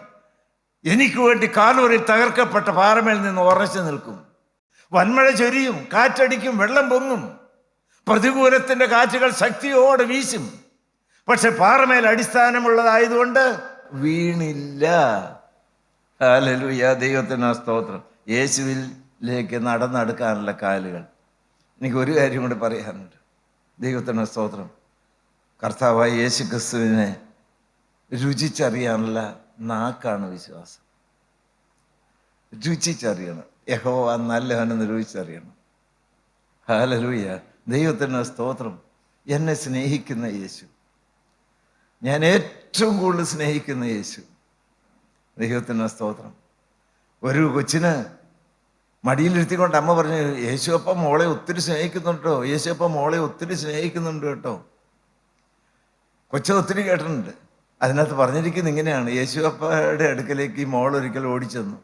എനിക്ക് വേണ്ടി കാൽവറിയിൽ തകർക്കപ്പെട്ട പാറമേൽ നിന്ന് ഉറച്ചു നിൽക്കും. വന്മഴ ചൊരിയും, കാറ്റടിക്കും, വെള്ളം പൊങ്ങും, പ്രതികൂലത്തിൻ്റെ കാറ്റുകൾ ശക്തിയോടെ വീശും. പക്ഷെ പാറമേൽ അടിസ്ഥാനമുള്ളതായതുകൊണ്ട് വീണില്ല. ഹല്ലേലൂയ, ദൈവത്തിന് സ്തോത്രം. യേശുവിലേക്ക് നടന്നെടുക്കാനുള്ള കാലുകൾ. എനിക്ക് ഒരു കാര്യം കൂടി പറയാനുണ്ട്. ദൈവത്തിന് സ്തോത്രം. കർത്താവായ യേശു ക്രിസ്തുവിനെ രുചിച്ചറിയാനുള്ള നാക്കാണ് വിശ്വാസം. രുചിച്ചറിയണം. യഹോവ നല്ലവനെന്ന് രുചിച്ചറിയണം. ഹല്ലേലൂയ, ദൈവത്തിന് സ്തോത്രം. എന്നെ സ്നേഹിക്കുന്ന യേശു, ഞാൻ ഏറ്റവും കൂടുതൽ സ്നേഹിക്കുന്ന യേശു. ദൈവത്തിന് സ്തോത്രം. ഒരു കൊച്ചിന് മടിയിലിരുത്തിക്കൊണ്ട് അമ്മ പറഞ്ഞു, യേശുവപ്പ മോളെ ഒത്തിരി സ്നേഹിക്കുന്നുണ്ട് കേട്ടോ, യേശുവപ്പ മോളെ ഒത്തിരി സ്നേഹിക്കുന്നുണ്ട് കേട്ടോ. കൊച്ചു ഒത്തിരി കേട്ടിട്ടുണ്ട്. അതിനകത്ത് പറഞ്ഞിരിക്കുന്നത് ഇങ്ങനെയാണ്: യേശുവപ്പയുടെ അടുക്കലേക്ക് ഈ മോൾ ഒരിക്കൽ ഓടിച്ചെന്നു.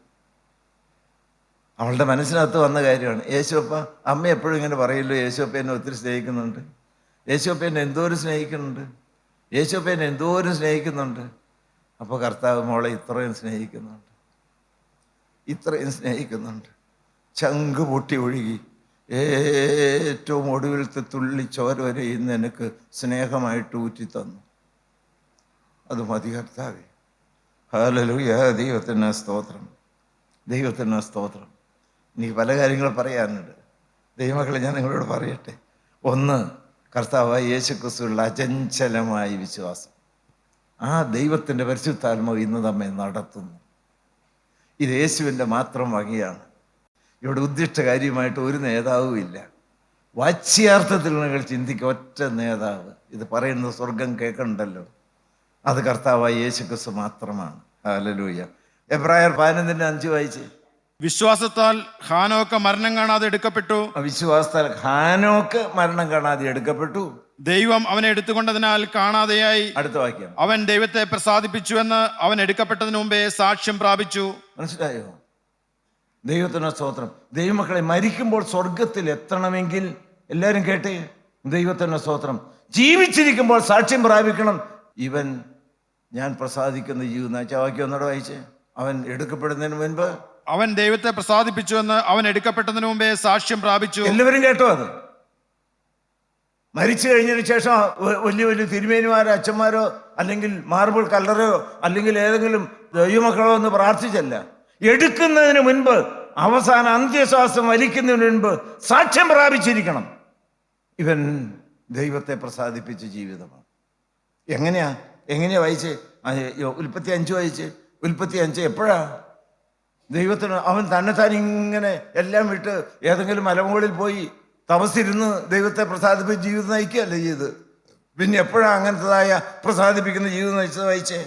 അവളുടെ മനസ്സിനകത്ത് വന്ന കാര്യമാണ്. യേശുവപ്പ, അമ്മ എപ്പോഴും ഇങ്ങനെ പറയല്ലോ, യേശുവപ്പ എന്നെ ഒത്തിരി സ്നേഹിക്കുന്നുണ്ട്, യേശുവപ്പ എന്നെ എന്തോരം സ്നേഹിക്കുന്നുണ്ട്, യേശുവപ്പ എന്നെ എന്തോരം സ്നേഹിക്കുന്നുണ്ട്. അപ്പോൾ കർത്താവ് മോളെ ഇത്രയും സ്നേഹിക്കുന്നുണ്ട്, ഇത്രയും സ്നേഹിക്കുന്നുണ്ട്. ചങ്ക് പൊട്ടി ഒഴുകി ഏറ്റവും ഒടുവിലത്തെ തുള്ളി ചോര വരെ ഇന്ന് എനിക്ക് സ്നേഹമായിട്ട് ഊറ്റി തന്നു. അത് മതി കർത്താവേ. ഹല്ലേലൂയ, ദൈവത്തിന് സ്തോത്രം. ദൈവത്തിന് സ്തോത്രം. എനിക്ക് പല കാര്യങ്ങൾ പറയാനുണ്ട്. ദൈവമക്കളെ, ഞാൻ നിങ്ങളോട് പറയട്ടെ. ഒന്ന്, കർത്താവായ യേശു ക്രിസ്തുവിലുള്ള അചഞ്ചലമായ വിശ്വാസം. ആ ദൈവത്തിൻ്റെ പരിശുദ്ധാത്മാവ് ഇന്ന് നമ്മെ നടത്തുന്നു. ഇത് യേശുവിൻ്റെ മാത്രം വകയാണ്. ഇവിടെ ഉദ്ദിഷ്ട കാര്യമായിട്ട് ഒരു നേതാവും ഇല്ല. വാച്യാർത്ഥത്തിൽ നിങ്ങൾ ചിന്തിക്കുക, ഒറ്റ നേതാവ്. ഇത് പറയുന്നത് സ്വർഗം കേൾക്കണ്ടല്ലോ. അത് കർത്താവായ യേശു ക്രിസ്തു മാത്രമാണ്. ഹല്ലേലൂയ. എബ്രായർ 11:5 വായിച്ച്. വിശ്വാസത്താൽ ഹാനോക്ക് മരണം കാണാതെ എടുക്കപ്പെട്ടു. വിശ്വാസത്താൽ ഹാനോക്ക് മരണം കാണാതെ എടുക്കപ്പെട്ടു. ദൈവം അവനെ എടുത്തുകൊണ്ടതിനാൽ കാണാതെയായി. അടുത്ത വാക്യം. അവൻ ദൈവത്തെ പ്രസാദിപ്പിച്ചുവെന്ന് അവൻ എടുക്കപ്പെട്ടതിന് മുമ്പേ സാക്ഷ്യം പ്രാപിച്ചു. മനസ്സിലായോ? ദൈവത്തിന് സ്തോത്രം. ദൈവമക്കളെ, മരിക്കുമ്പോൾ സ്വർഗത്തിൽ എത്തണമെങ്കിൽ എല്ലാവരും കേട്ടേ, ദൈവത്തിന് സ്തോത്രം, ജീവിച്ചിരിക്കുമ്പോൾ സാക്ഷ്യം പ്രാപിക്കണം. ഇവൻ ഞാൻ പ്രസാദിക്കുന്ന ജീവിതം. വാക്യം ഒന്നോടെ വായിച്ചേ. അവൻ എടുക്കപ്പെടുന്നതിന് മുൻപ് അവൻ ദൈവത്തെ പ്രസാദിപ്പിച്ചുവെന്ന് അവൻ എടുക്കപ്പെട്ടതിന് മുമ്പേ സാക്ഷ്യം പ്രാപിച്ചു. എല്ലാവരും കേട്ടോ അത്? മരിച്ചു കഴിഞ്ഞതിന് ശേഷം വലിയ വലിയ തിരുമേനിമാരോ അച്ഛന്മാരോ അല്ലെങ്കിൽ മാർബിൾ കല്ലറോ അല്ലെങ്കിൽ ഏതെങ്കിലും ദൈവമക്കളോ ഒന്ന് പ്രാർത്ഥിച്ചല്ല. എടുക്കുന്നതിന് മുൻപ്, അവസാന അന്ത്യശ്വാസം വലിക്കുന്നതിന് മുൻപ് സാക്ഷ്യം പ്രാപിച്ചിരിക്കണം. ഇവൻ ദൈവത്തെ പ്രസാദിപ്പിച്ച ജീവിതമാണ്. എങ്ങനെയാ വായിച്ചേ? ഉൽപ്പത്തി 5 വായിച്ച്. ഉൽപ്പത്തി 5 എപ്പോഴാ ദൈവത്തിന് അവൻ തന്നെത്താൻ ഇങ്ങനെ എല്ലാം വിട്ട് ഏതെങ്കിലും മലമുകളിൽ പോയി തപസ്സിരുന്ന് ദൈവത്തെ പ്രസാദിപ്പിച്ച് ജീവിതം നയിക്കുകയല്ലേ ചെയ്ത്? പിന്നെ എപ്പോഴാ അങ്ങനത്തതായ പ്രസാദിപ്പിക്കുന്ന ജീവിതം നയിച്ചത്? വായിച്ചേ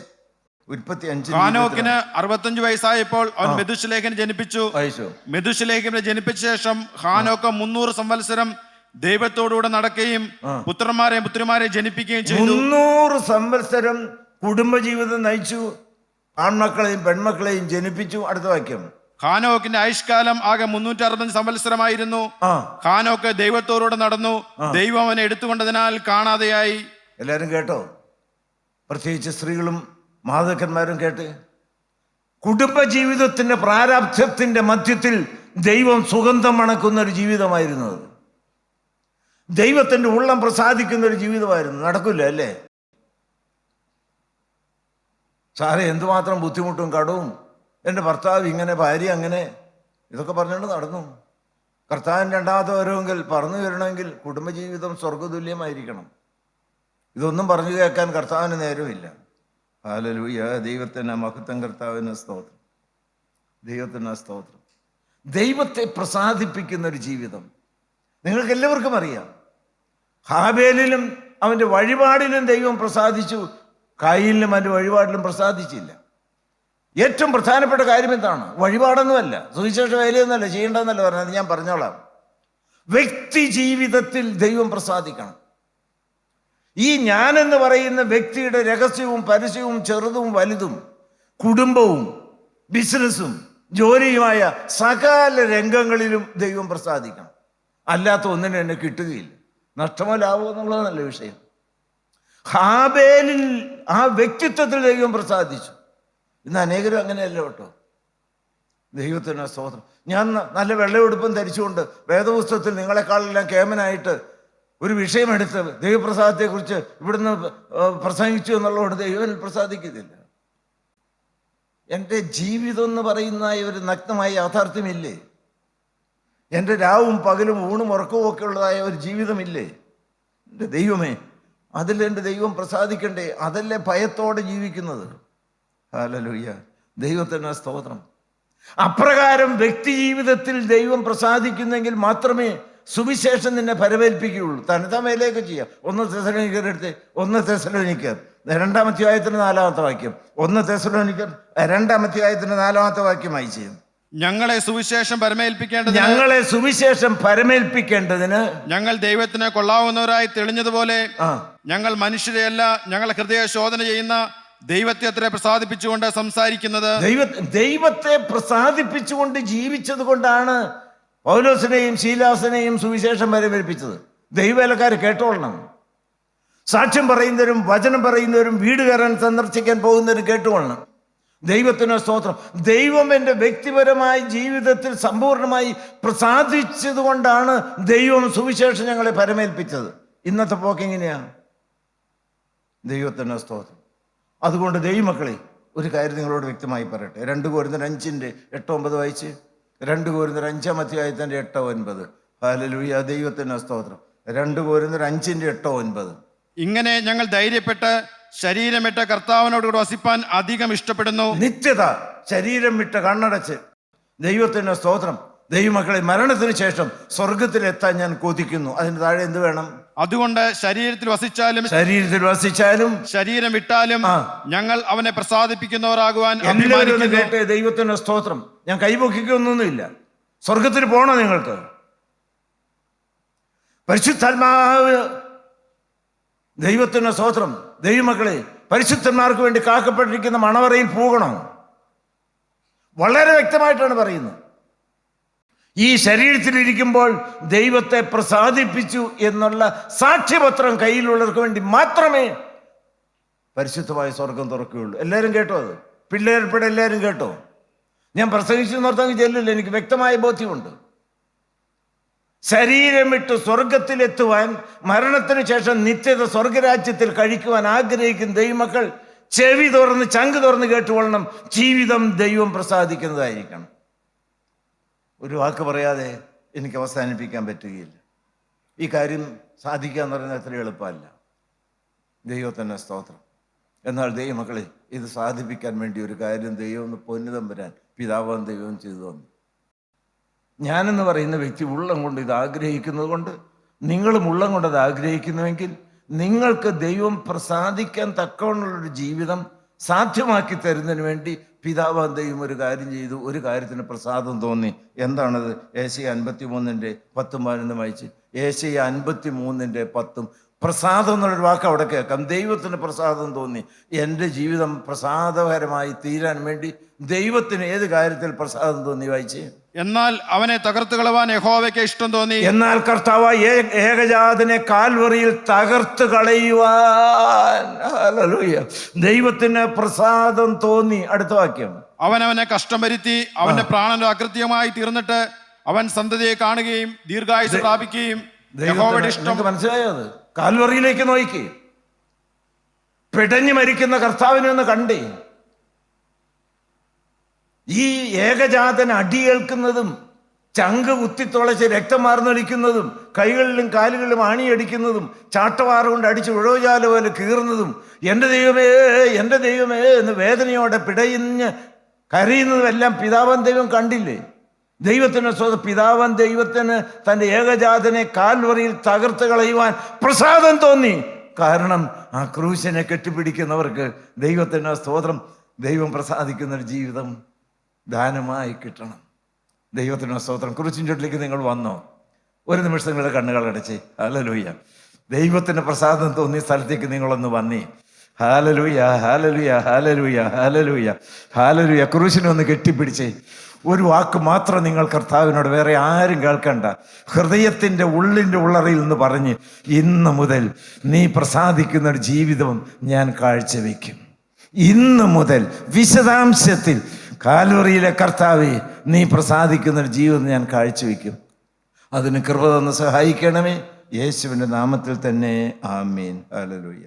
ഉൽപ്പത്തി 5. ഹാനോക്കിന് 65 വയസ്സായപ്പോൾ അവൻ മെഥുശലേഖനെ ജനിപ്പിച്ചു. വായിച്ചു. മെഥുശലേഖനെ ജനിപ്പിച്ച ശേഷം ഹാനോക്ക് 300 സംവത്സരം ദൈവത്തോടുകൂടെ നടക്കുകയും പുത്രന്മാരെയും പുത്രിമാരെയും ജനിപ്പിക്കുകയും ചെയ്തു. 300 സംവത്സരം കുടുംബജീവിതം നയിച്ചു, ആൺമക്കളെയും പെൺമക്കളെയും ജനിപ്പിച്ചു. അടുത്ത വാക്യം. ഹാനോക്കിന്റെ ആയുഷ്കാലം ആകെ 365 സംവത്സരമായിരുന്നു. ഹാനോക്ക് ദൈവത്തോടുകൂടെ നടന്നു, ദൈവം അവനെ എടുത്തുകൊണ്ടതിനാൽ കാണാതെയായി. എല്ലാവരും കേട്ടോ? പ്രത്യേകിച്ച് സ്ത്രീകളും മാതാക്കന്മാരും കേട്ട്. കുടുംബജീവിതത്തിന്റെ പ്രാരാബ്ധത്തിന്റെ മധ്യത്തിൽ ദൈവം സുഗന്ധം മണക്കുന്ന ഒരു ജീവിതമായിരുന്നു അത്. ദൈവത്തിന്റെ ഉള്ളം പ്രസാദിക്കുന്ന ഒരു ജീവിതമായിരുന്നു. നടക്കില്ല അല്ലേ സാറേ? എന്തുമാത്രം ബുദ്ധിമുട്ടും കടവും, എൻ്റെ ഭർത്താവ് ഇങ്ങനെ, ഭാര്യ അങ്ങനെ, ഇതൊക്കെ പറഞ്ഞുകൊണ്ട് നടന്നു. കർത്താവിന് രണ്ടാമത്തെ വരവെങ്കിൽ പറഞ്ഞു വരണമെങ്കിൽ കുടുംബജീവിതം സ്വർഗതുല്യമായിരിക്കണം. ഇതൊന്നും പറഞ്ഞു കേൾക്കാൻ കർത്താവിന് നേരമില്ല. ഹല്ലേലൂയ. ദൈവത്തിന് മഹത്വം, കർത്താവിന് സ്തോത്രം, ദൈവത്തിന് സ്തോത്രം. ദൈവത്തെ പ്രസാദിപ്പിക്കുന്ന ഒരു ജീവിതം നിങ്ങൾക്ക് എല്ലാവർക്കും അറിയാം. ഹാബേലിലും അവൻ്റെ വഴിപാടിലും ദൈവം പ്രസാദിച്ചു, കായീലിനും അവൻ്റെ വഴിപാടിലും പ്രസാദിച്ചില്ല. ഏറ്റവും പ്രധാനപ്പെട്ട കാര്യം എന്താണ്? വഴിപാടൊന്നുമല്ല, സുവിശേഷ വേലയൊന്നുമല്ല, ചെയ്യേണ്ടതെന്നല്ല പറഞ്ഞത്. ഞാൻ പറഞ്ഞോളാം. വ്യക്തി ജീവിതത്തിൽ ദൈവം പ്രസാദിക്കണം. ഈ ഞാനെന്ന് പറയുന്ന വ്യക്തിയുടെ രഹസ്യവും പരസ്യവും ചെറുതും വലുതും കുടുംബവും ബിസിനസ്സും ജോലിയുമായ സകല രംഗങ്ങളിലും ദൈവം പ്രസാദിക്കണം. അല്ലാത്ത ഒന്നിനും എന്നെ കിട്ടുകയില്ല. നഷ്ടമോ ലാഭമോ എന്നുള്ളത് നല്ല വിഷയം. ഹാബേലിൽ ആ വ്യക്തിത്വത്തിൽ ദൈവം പ്രസാദിച്ചു. ഇന്ന് അനേകരും അങ്ങനെയല്ല കേട്ടോ. ദൈവത്തിന് സ്തോത്രം. ഞാൻ നല്ല വെള്ളയുടുപ്പം ധരിച്ചുകൊണ്ട് വേദപുസ്തകത്തിൽ നിങ്ങളെക്കാളെല്ലാം കേമനായിട്ട് ഒരു വിഷയമെടുത്ത് ദൈവപ്രസാദത്തെക്കുറിച്ച് ഇവിടുന്ന് പ്രസംഗിച്ചു എന്നുള്ളതുകൊണ്ട് ദൈവം പ്രസാദിക്കുന്നില്ല. എൻ്റെ ജീവിതം എന്ന് പറയുന്ന ഒരു നഗ്നമായ യാഥാർത്ഥ്യമില്ലേ? എൻ്റെ രാവും പകലും ഊണും ഉറക്കവും ഒക്കെ ഉള്ളതായ ഒരു ജീവിതമില്ലേ? എൻ്റെ ദൈവമേ, അതിൽ എൻ്റെ ദൈവം പ്രസാദിക്കണ്ടേ? അതല്ലേ ഭയത്തോടെ ജീവിക്കുന്നത്. ഹല്ലേലൂയ. ദൈവത്തിന് സ്തോത്രം. അപ്രകാരം വ്യക്തി ജീവിതത്തിൽ ദൈവം പ്രസാദിക്കുന്നെങ്കിൽ മാത്രമേ സുവിശേഷം നിന്നെ ഫലമേൽപ്പിക്കുകയുള്ളൂ. തനതാ മേലേക്ക് ചെയ്യാം. 1 തെസ്സലോനിക്കർ എടുത്ത് 1 തെസ്സലോനിക്കർ 2-ാം അധ്യായത്തിന്റെ 4-ാമത്തെ വാക്യം. 1 തെസ്സലോനിക്കർ 2-ാം അധ്യായത്തിന്റെ 4-ാമത്തെ വാക്യമായി ചെയ്യും. ഞങ്ങളെ സുവിശേഷം പരമേൽപ്പിക്കേണ്ടതിന് ഞങ്ങൾ ദൈവത്തിന് കൊള്ളാവുന്നവരായി തെളിഞ്ഞതുപോലെ ഞങ്ങൾ മനുഷ്യരെയല്ല, ഞങ്ങളെ ഹൃദയ ശോധന ചെയ്യുന്ന ദൈവത്തെ അത്ര പ്രസാദിപ്പിച്ചുകൊണ്ട് സംസാരിക്കുന്നത്. ദൈവത്തെ പ്രസാദിപ്പിച്ചുകൊണ്ട് ജീവിച്ചത് കൊണ്ടാണ് പൗലോസിനെയും ശീലാസിനെയും സുവിശേഷം പരമേൽപ്പിച്ചത്. ദൈവവേലക്കാർ കേട്ടോളണം. സാക്ഷ്യം പറയുന്നവരും വചനം പറയുന്നവരും വീട് കയറാൻ സന്ദർശിക്കാൻ പോകുന്നവരും കേട്ടുകൊള്ളണം. ദൈവത്തിന് സ്തോത്രം. ദൈവം എൻ്റെ വ്യക്തിപരമായ ജീവിതത്തിൽ സമ്പൂർണ്ണമായി പ്രസാദിച്ചത് കൊണ്ടാണ് ദൈവം സുവിശേഷം ഞങ്ങളെ പരമേൽപ്പിച്ചത്. ഇന്നത്തെ പോക്കെങ്ങനെയാണ്? ദൈവത്തിന് സ്തോത്രം. അതുകൊണ്ട് ദൈവമക്കളെ, ഒരു കാര്യം നിങ്ങളോട് വ്യക്തമായി പറയട്ടെ. 2 കൊരിന്ത്യർ 5:8-9 വായിച്ച്. 2 കൊരിന്ത്യർ 5-ാം അധ്യായത്തിന്റെ 8-9. ഹല്ലേലൂയ. ദൈവത്തിന് സ്തോത്രം. 2 കൊരിന്ത്യർ 5:8-9. ഇങ്ങനെ ഞങ്ങൾ ധൈര്യപ്പെട്ട് ശരീരം വിട്ട് കർത്താവിനോട് കൂടെ വസിപ്പാൻ അധികം ഇഷ്ടപ്പെടുന്നു. നിത്യത ശരീരം വിട്ട് കണ്ണടച്ച്. ദൈവത്തിന് സ്തോത്രം. ദൈവമക്കളെ, മരണത്തിന് ശേഷം സ്വർഗത്തിലെത്താൻ ഞാൻ കൊതിക്കുന്നു. അതിന് താഴെ എന്ത് വേണം? അതുകൊണ്ട് ശരീരത്തിൽ വസിച്ചാലും ശരീരം വിട്ടാലും ഞങ്ങൾ അവനെ പ്രസാദിപ്പിക്കുന്നവരാകുവാൻ കേട്ടെ. ദൈവത്തിന് സ്തോത്രം. ഞാൻ കൈപൊക്കിക്കൊന്നുമില്ല. സ്വർഗത്തിൽ പോണോ നിങ്ങൾക്ക്? പരിശുദ്ധാത്മാവ്, ദൈവത്തിന് സ്തോത്രം. ദൈവമക്കളെ, പരിശുദ്ധന്മാർക്ക് വേണ്ടി കാക്കപ്പെട്ടിരിക്കുന്ന മണവറയിൽ പോകണം. വളരെ വ്യക്തമായിട്ടാണ് പറയുന്നത്. ഈ ശരീരത്തിലിരിക്കുമ്പോൾ ദൈവത്തെ പ്രസാദിപ്പിച്ചു എന്നുള്ള സാക്ഷ്യപത്രം കയ്യിലുള്ളവർക്ക് വേണ്ടി മാത്രമേ പരിശുദ്ധമായ സ്വർഗം തുറക്കുകയുള്ളൂ. എല്ലാവരും കേട്ടോ? അത് പിള്ളേർപ്പെടെ എല്ലാവരും കേട്ടോ? ഞാൻ പ്രസംഗിച്ചു നിർത്താൻ ചെല്ലില്ല, എനിക്ക് വ്യക്തമായ ബോധ്യമുണ്ട്. ശരീരം വിട്ട് സ്വർഗത്തിലെത്തുവാൻ, മരണത്തിന് ശേഷം നിത്യത സ്വർഗരാജ്യത്തിൽ കഴിക്കുവാൻ ആഗ്രഹിക്കുന്ന ദൈവമക്കൾ ചെവി തുറന്ന് ചങ്ക് തുറന്ന് കേട്ടുകൊള്ളണം. ജീവിതം ദൈവം പ്രസാദിക്കുന്നതായിരിക്കണം. ഒരു വാക്ക് പറയാതെ എനിക്ക് അവസാനിപ്പിക്കാൻ പറ്റുകയില്ല. ഈ കാര്യം സാധിക്കുക എന്ന് പറയുന്നത് അത്ര എളുപ്പമല്ല. ദൈവത്തിന് സ്തോത്രം. എന്നാൽ ദൈവമക്കളെ, ഇത് സാധിപ്പിക്കാൻ വേണ്ടി ഒരു കാര്യം ദൈവം ഒന്ന് പൊന്നുതമ്പുരാൻ പിതാവാൻ ദൈവം ചെയ്തു തന്നു. ഞാനെന്ന് പറയുന്ന വ്യക്തി ഉള്ളം കൊണ്ട് ഇത് ആഗ്രഹിക്കുന്നത് കൊണ്ട്, നിങ്ങളും ഉള്ളം കൊണ്ട് അത് ആഗ്രഹിക്കുന്നുവെങ്കിൽ, നിങ്ങൾക്ക് ദൈവം പ്രസാദിക്കാൻ തക്കവണ്ണുള്ളൊരു ജീവിതം സാധ്യമാക്കി തരുന്നതിന് വേണ്ടി പിതാവാൻ ദൈവം ഒരു കാര്യം ചെയ്തു. ഒരു കാര്യത്തിന് പ്രസാദം തോന്നി. എന്താണത്? ഏശയ്യ 53:10 വായിച്ച്. ഏശയ്യ 53:10. പ്രസാദം എന്നുള്ളൊരു വാക്ക് അവിടെ കേൾക്കാം. ദൈവത്തിന് പ്രസാദം തോന്നി. എൻ്റെ ജീവിതം പ്രസാദകരമായി തീരാൻ വേണ്ടി ദൈവത്തിന് ഏത് കാര്യത്തിൽ പ്രസാദം തോന്നി? വായിച്ച്. എന്നാൽ അവനെ തകർത്ത് കളവാൻ യഹോവയ്ക്ക് ഇഷ്ടം തോന്നി. എന്നാൽ കർത്താവ് ഏകജാതനെ കാൽവറിയിൽ തകർത്ത് കളയുവാൻ ദൈവത്തിന് പ്രസാദം തോന്നി. അടുത്ത വാക്യം. അവനെ കഷ്ടം വരുത്തി അവന്റെ പ്രാണൻ അകൃത്യമായി തീർന്നിട്ട് അവൻ സന്തതിയെ കാണുകയും ദീർഘായുസ് പ്രാപിക്കുകയും യഹോവയുടെ ഇഷ്ടം. മനസ്സിലായോ? അത് കാൽവറിയിലേക്ക് നോക്കി പിടഞ്ഞു മരിക്കുന്ന കർത്താവിനെ ഒന്ന് കണ്ടേ. ഈ ഏകജാതൻ അടിയേൽക്കുന്നതും ചങ്ക് കുത്തിത്തുളച്ച് രക്തം മാർന്നൊലിക്കുന്നതും കൈകളിലും കാലുകളിലും ആണിയടിക്കുന്നതും ചാട്ടവാറ കൊണ്ട് അടിച്ച് ഉഴവുചാല പോലെ കീറുന്നതും എൻ്റെ ദൈവമേ എൻ്റെ ദൈവമേ എന്ന് വേദനയോടെ പിടയിഞ്ഞ് കരയുന്നതുമെല്ലാം പിതാവാൻ ദൈവം കണ്ടില്ലേ? ദൈവത്തിന് പിതാവാൻ ദൈവത്തിന് തൻ്റെ ഏകജാതനെ കാൽവറിയിൽ തകർത്ത് കളയുവാൻ പ്രസാദം തോന്നി. കാരണം ആ ക്രൂശിനെ കെട്ടിപ്പിടിക്കുന്നവർക്ക് ദൈവത്തിന് സ്തോത്രം, ദൈവം പ്രസാദിക്കുന്നൊരു ജീവിതം ദാനമായി കിട്ടണം. ദൈവത്തിന് സ്തോത്രം. ക്രൂശിൻ്റെ ചുറ്റിലേക്ക് നിങ്ങൾ വന്നോ? ഒരു നിമിഷം നിങ്ങളുടെ കണ്ണുകളടച്ചേ. ഹല്ലേലൂയ. ദൈവത്തിന് പ്രസാദം തോന്നിയ സ്ഥലത്തേക്ക് നിങ്ങളൊന്ന് വന്നേ. ഹല്ലേലൂയ, ഹല്ലേലൂയ, ഹല്ലേലൂയ, ഹല്ലേലൂയ, ഹല്ലേലൂയ. ക്രൂശിനെ ഒന്ന് കെട്ടിപ്പിടിച്ചേ. ഒരു വാക്ക് മാത്രം നിങ്ങൾ കർത്താവിനോട്, വേറെ ആരും കേൾക്കണ്ട. ഹൃദയത്തിൻ്റെ ഉള്ളിൻ്റെ ഉള്ളറയിൽ നിന്ന് പറഞ്ഞ്, ഇന്ന് മുതൽ നീ പ്രസാദിക്കുന്നൊരു ജീവിതം ഞാൻ കാഴ്ചവെക്കും. ഇന്ന് മുതൽ വിശദാംശത്തിൽ കാൽവറിയിലെ കർത്താവേ, നീ പ്രസാദിക്കുന്നൊരു ജീവിതം ഞാൻ കാഴ്ചവെക്കും. അതിന് കൃപ തന്ന് സഹായിക്കണമേ. യേശുവിൻ്റെ നാമത്തിൽ തന്നെ ആമേൻ. ഹല്ലേലൂയ.